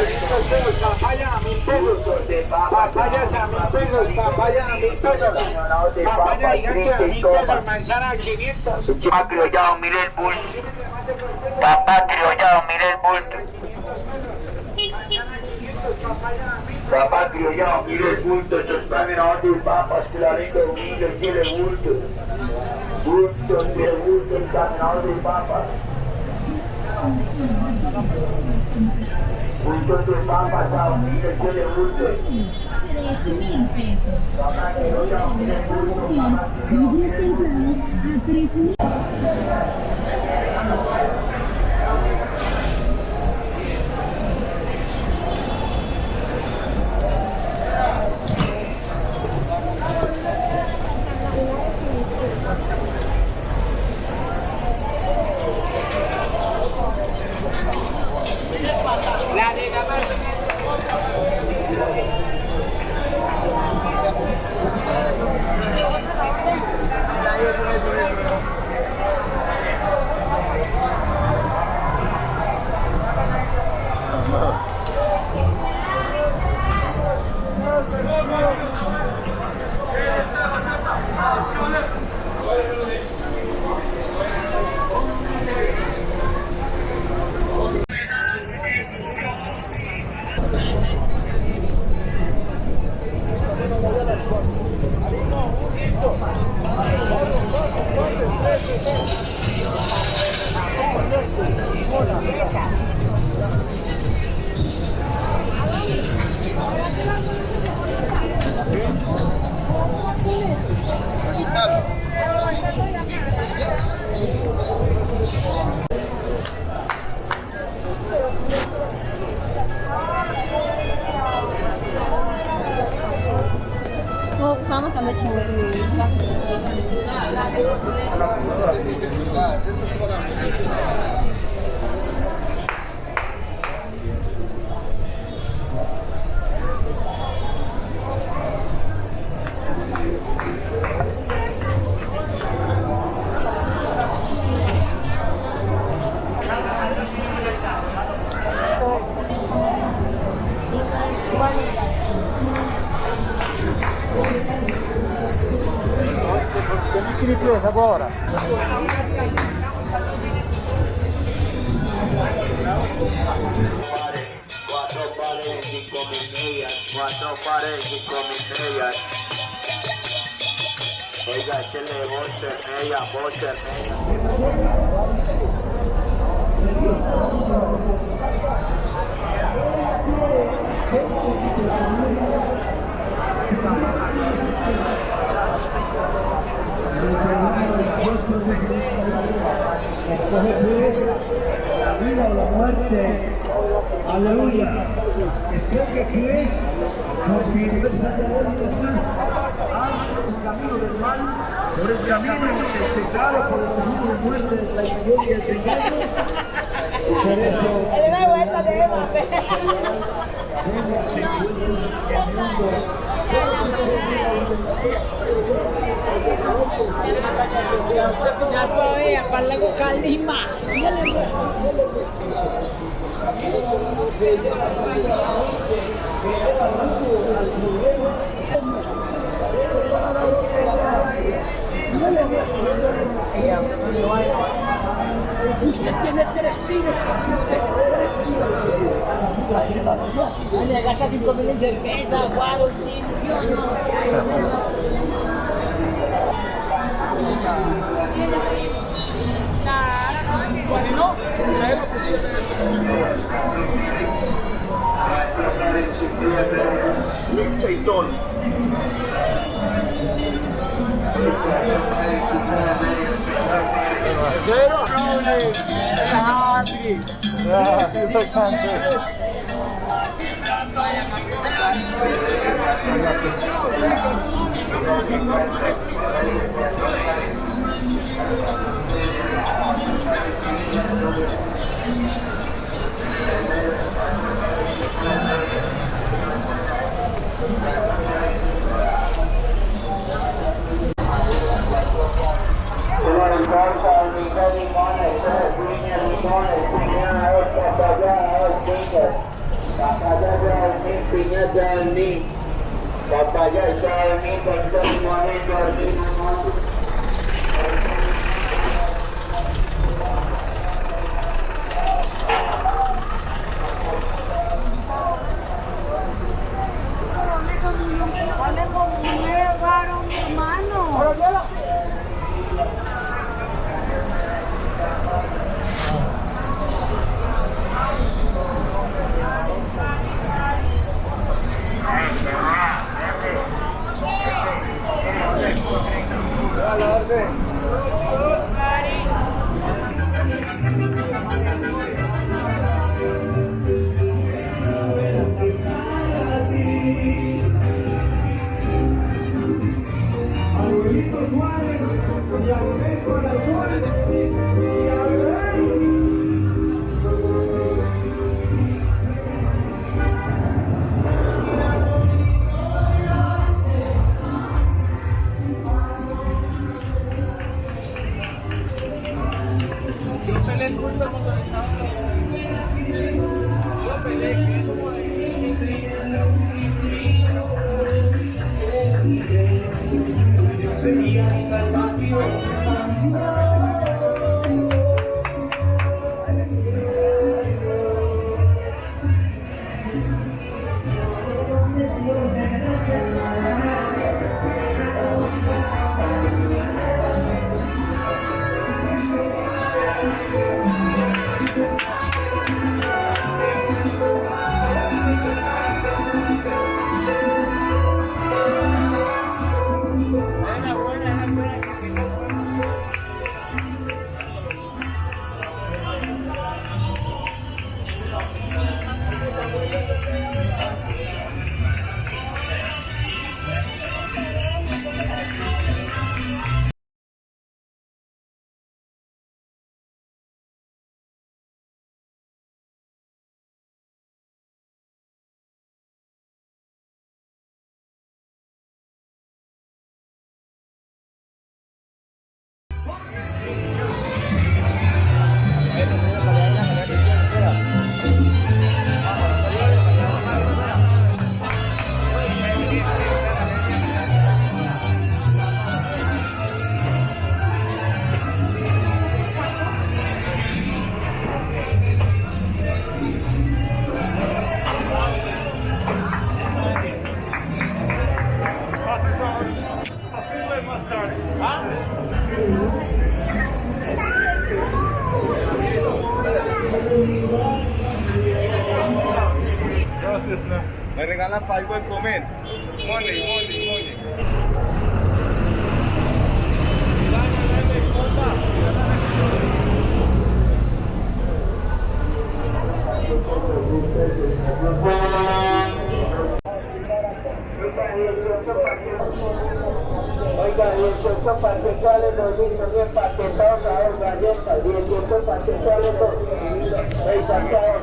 pesos, papaya a 1000 pesos, papayas a 1000 pesos, papaya a 1000 pesos, papaya gigante a 1000 pesos, manzana a 500. Papá criollado, mire el bulto. Papá criollado, mire el bulto. Papá criollado, mire el bulto. Estos caminados de papas, clarito, humilde, tiene bulto. Bulto, tiene bulto, el caminado de papas. Bulto de papas, humilde, tiene bulto. 13.000 pesos. Libros templados a 3.000. La de la más. Sama kami Che mi presa ora? Cuatro pares, 5.000 millas. Cuatro pares, 5.000 millas. Oiga, échale bolsa media, bolsa media. Escoge pues la vida o la muerte. Aleluya. Escoge pues, porque el camino del mal, por el camino del pecado, por el camino de muerte, de traición y el engaño. Y por eso Él da vuelta de Eva. debe asegurarnos que el mundo Saya pawai pala ko kalima. Usted tiene 3 tiros, 3 tiros. Le gasta 5.000 en cerveza, guaro, papaya Xiaomi, piña Xiaomi, papaya Xiaomi, pastel limón Xiaomi, Vale como un raro, mi hermano. Me regalas para algo en comer. Money, money, money. Oiga, 18 paquetales, 210 paquetados, a ver, galletas, 18 paquetales, 2. Sacados,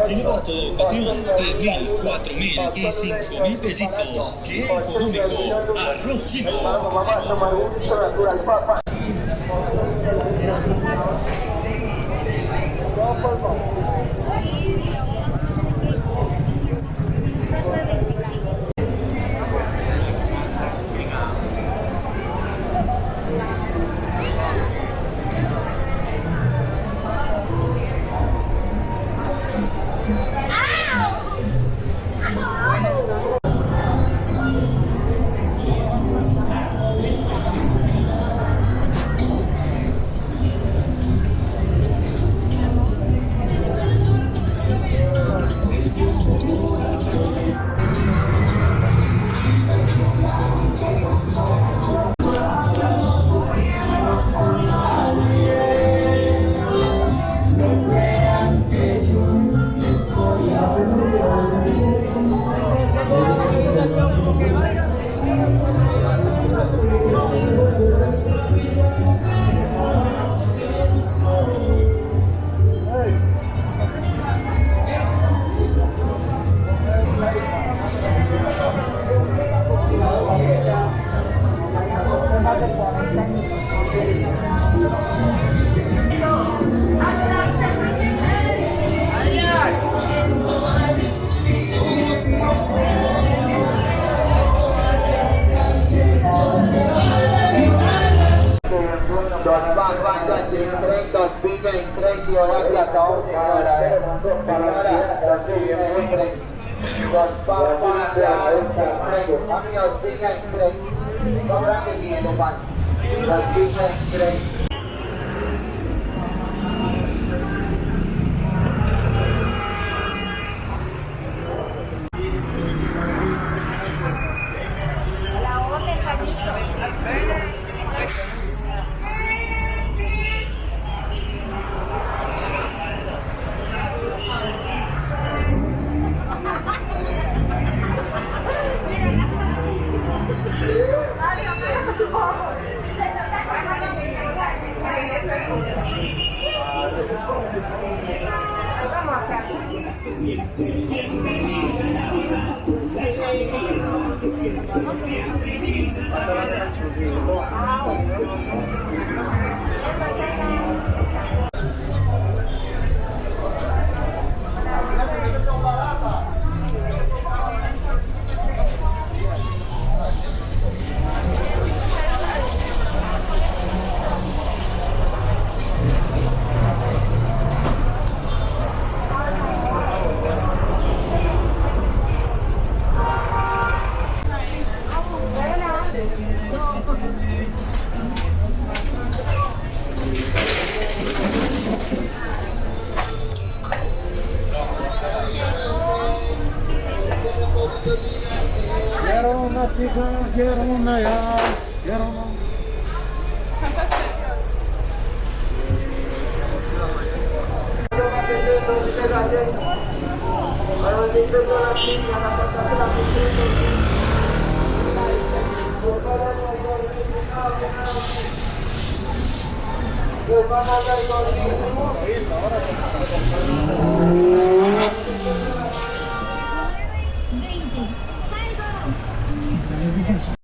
Tiene para toda ocasión 3.000, 4.000 y 5.000 pesitos. ¡Qué económico! Arroz chino. natural, papa. tío ya platón, señora, señora, 2 piñas y 3. 2 papas ya y 3. Mami, 2 piñas y 3. 5 grandes y elefante. 2 piñas y 3. Quiero una chica, quiero una ya, quiero una. Vamos a